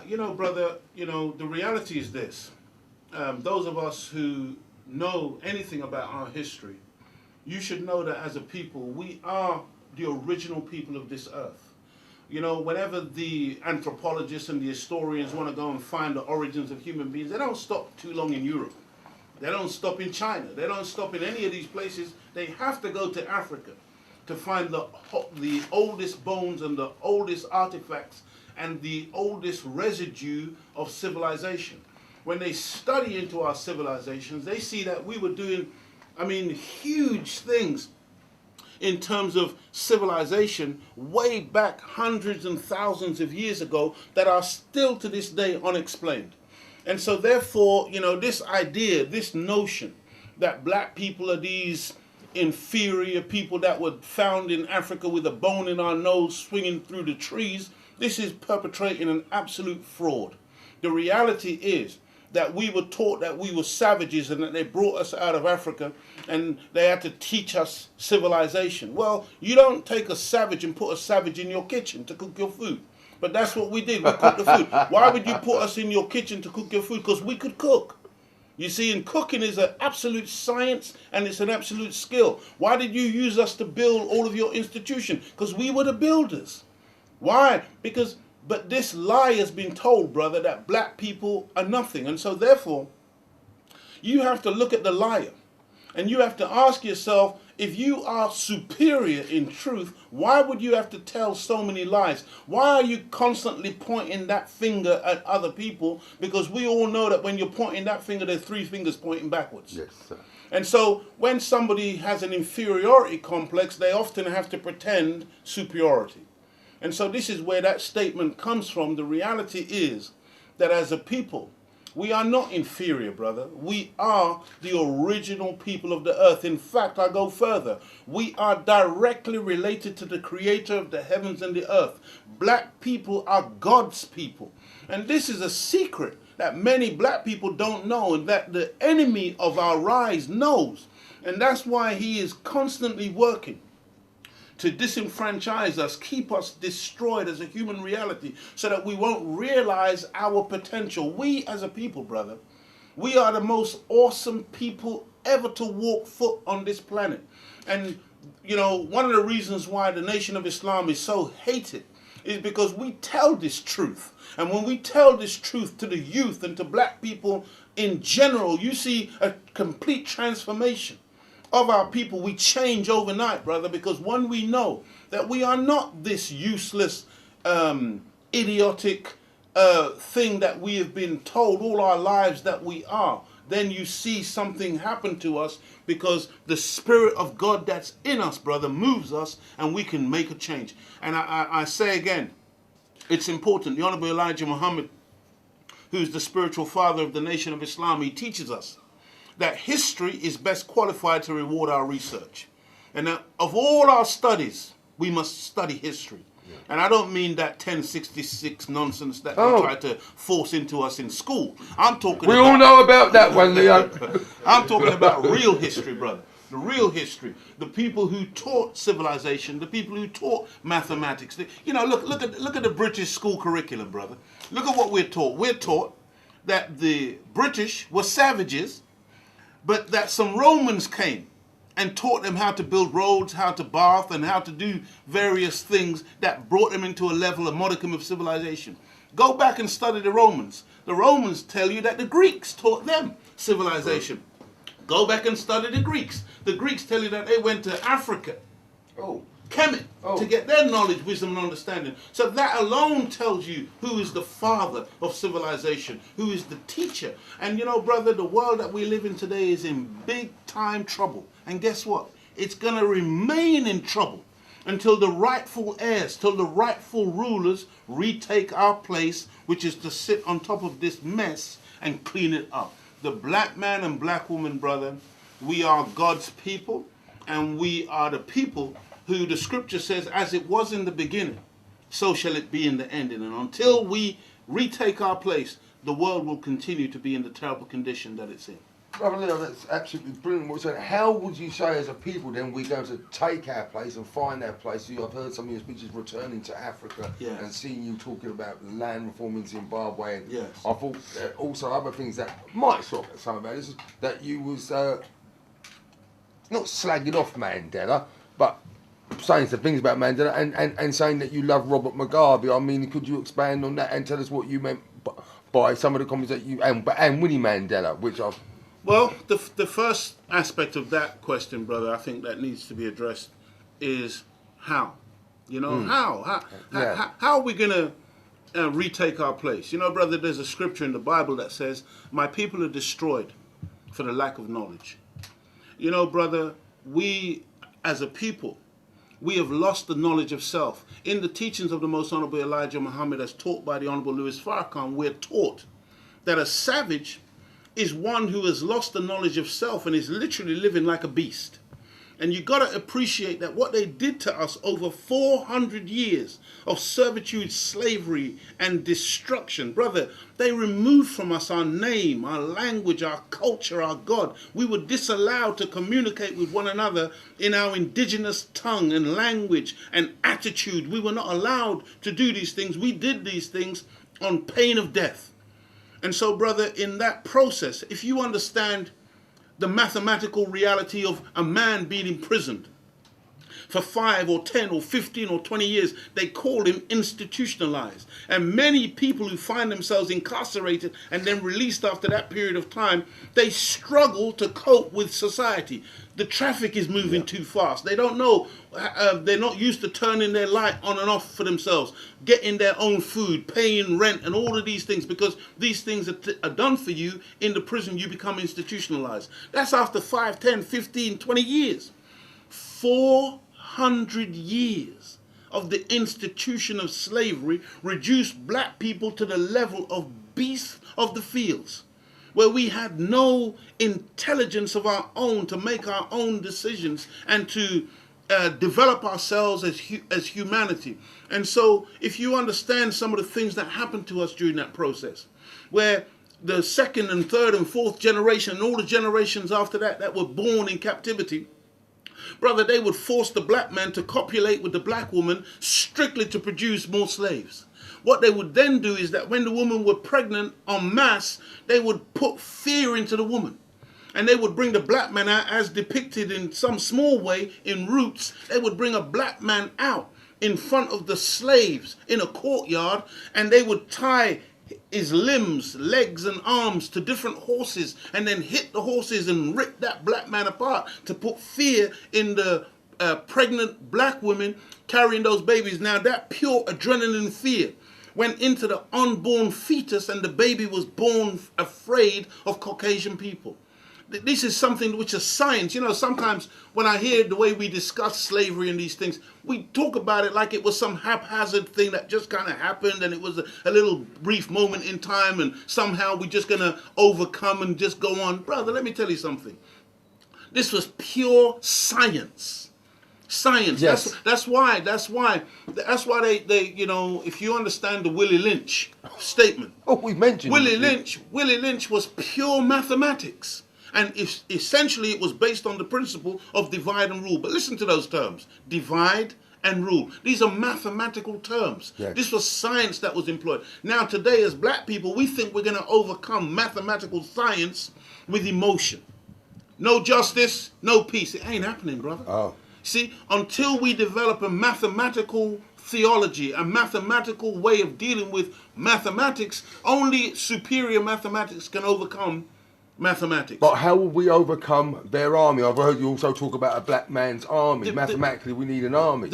Yeah, brother, the reality is this. Those of us who know anything about our history, you should know that as a people, we are the original people of this earth. Whenever the anthropologists and the historians want to go and find the origins of human beings, they don't stop too long in Europe. They don't stop in China. They don't stop in any of these places. They have to go to Africa to find the oldest bones and the oldest artifacts and the oldest residue of civilization. When they study into our civilizations, they see that we were doing, huge things in terms of civilization way back hundreds and thousands of years ago that are still to this day unexplained. And so therefore, this idea, this notion that black people are these inferior people that were found in Africa with a bone in our nose swinging through the trees, this is perpetrating an absolute fraud. The reality is that we were taught that we were savages and that they brought us out of Africa and they had to teach us civilization. Well, you don't take a savage and put a savage in your kitchen to cook your food. But that's what we did. We cooked the food. Why would you put us in your kitchen to cook your food? Because we could cook. You see, and cooking is an absolute science and it's an absolute skill. Why did you use us to build all of your institution? Because we were the builders. Why? But this lie has been told, brother, that black people are nothing. And so therefore, you have to look at the liar. And you have to ask yourself, if you are superior in truth, why would you have to tell so many lies? Why are you constantly pointing that finger at other people? Because we all know that when you're pointing that finger, there's three fingers pointing backwards. Yes, sir. And so when somebody has an inferiority complex, they often have to pretend superiority. And so this is where that statement comes from. The reality is that as a people, we are not inferior, brother. We are the original people of the earth. In fact, I go further. We are directly related to the creator of the heavens and the earth. Black people are God's people. And this is a secret that many black people don't know and that the enemy of our rise knows. And that's why he is constantly working to disenfranchise us, keep us destroyed as a human reality so that we won't realize our potential. We as a people, brother, we are the most awesome people ever to walk foot on this planet. And, one of the reasons why the Nation of Islam is so hated is because we tell this truth. And when we tell this truth to the youth and to black people in general, you see a complete transformation of our people. We change overnight, brother, because when we know that we are not this useless, idiotic thing that we have been told all our lives that we are, then you see something happen to us because the Spirit of God that's in us, brother, moves us and we can make a change. And I say again, it's important. The Honorable Elijah Muhammad, who's the spiritual father of the Nation of Islam, he teaches us that history is best qualified to reward our research. And that of all our studies, we must study history. Yeah. And I don't mean that 1066 nonsense that they try to force into us in school. I'm talking We all know about that one, Leo. I'm talking about real history, brother. The real history. The people who taught civilization, the people who taught mathematics. Look at the British school curriculum, brother. Look at what we're taught. We're taught that the British were savages, but that some Romans came and taught them how to build roads, how to bath, and how to do various things that brought them into a level, a modicum of civilization. Go back and study the Romans. The Romans tell you that the Greeks taught them civilization. Go back and study the Greeks. The Greeks tell you that they went to Africa, Kemet, to get their knowledge, wisdom, and understanding. So that alone tells you who is the father of civilization, who is the teacher. And brother, the world that we live in today is in big time trouble. And guess what? It's going to remain in trouble until the rightful heirs, till the rightful rulers retake our place, which is to sit on top of this mess and clean it up. The black man and black woman, brother, we are God's people, and we are the people who the scripture says, as it was in the beginning, so shall it be in the ending. And until we retake our place, the world will continue to be in the terrible condition that it's in. Brother Leo, that's absolutely brilliant. What you're saying. How would you say, as a people, then we're going to take our place and find our place? I've heard some of your speeches returning to Africa and seeing you talking about land reform in Zimbabwe. And I thought also other things that might sort of some about this is that you was not slagging off Mandela, but saying some things about Mandela and saying that you love Robert Mugabe. I mean, could you expand on that and tell us what you meant by some of the comments that you and Winnie Mandela, which I've. Well, the first aspect of that question, brother, I think that needs to be addressed is how. You know, how are we going to retake our place? You know, brother, there's a scripture in the Bible that says, my people are destroyed for the lack of knowledge. You know, brother, we as a people, we have lost the knowledge of self. In the teachings of the Most Honorable Elijah Muhammad as taught by the Honorable Louis Farrakhan, we're taught that a savage is one who has lost the knowledge of self and is literally living like a beast. And you got to appreciate that what they did to us over 400 years of servitude, slavery, and destruction, brother, they removed from us our name, our language, our culture, our God. We were disallowed to communicate with one another in our indigenous tongue and language and attitude. We were not allowed to do these things. We did these things on pain of death. And so, brother, in that process, if you understand the mathematical reality of a man being imprisoned for 5 or 10 or 15 or 20 years, they call him institutionalized. And many people who find themselves incarcerated and then released after that period of time, they struggle to cope with society. The traffic is moving too fast. They don't know, they're not used to turning their light on and off for themselves, getting their own food, paying rent, and all of these things, because these things are done for you in the prison. You become institutionalized. That's after 5, 10, 15, 20 years. 400 years of the institution of slavery reduced black people to the level of beasts of the fields, where we had no intelligence of our own to make our own decisions and to develop ourselves as humanity. And so if you understand some of the things that happened to us during that process, where the second and third and fourth generation and all the generations after that were born in captivity, brother, they would force the black man to copulate with the black woman strictly to produce more slaves. What they would then do is that when the woman were pregnant en masse, they would put fear into the woman. And they would bring the black man out, as depicted in some small way in Roots. They would bring a black man out in front of the slaves in a courtyard, and they would tie his limbs, legs and arms to different horses and then hit the horses and rip that black man apart to put fear in the pregnant black women carrying those babies. Now that pure adrenaline fear went into the unborn fetus, and the baby was born afraid of Caucasian people. This is something which is science. You know, sometimes when I hear the way we discuss slavery and these things, we talk about it like it was some haphazard thing that just kind of happened and it was a little brief moment in time and somehow we're just going to overcome and just go on. Brother, let me tell you something. This was pure science. Science. Yes. That's why they you know, if you understand the Willie Lynch statement. Oh, we mentioned Willie Lynch was pure mathematics. And essentially it was based on the principle of divide and rule. But listen to those terms. Divide and rule. These are mathematical terms. Yes. This was science that was employed. Now today as black people, we think we're going to overcome mathematical science with emotion. No justice, no peace. It ain't happening, brother. Oh. See, until we develop a mathematical theology, a mathematical way of dealing with mathematics, only superior mathematics can overcome mathematics. But how will we overcome their army? I've heard you also talk about a black man's army. Mathematically, we need an army.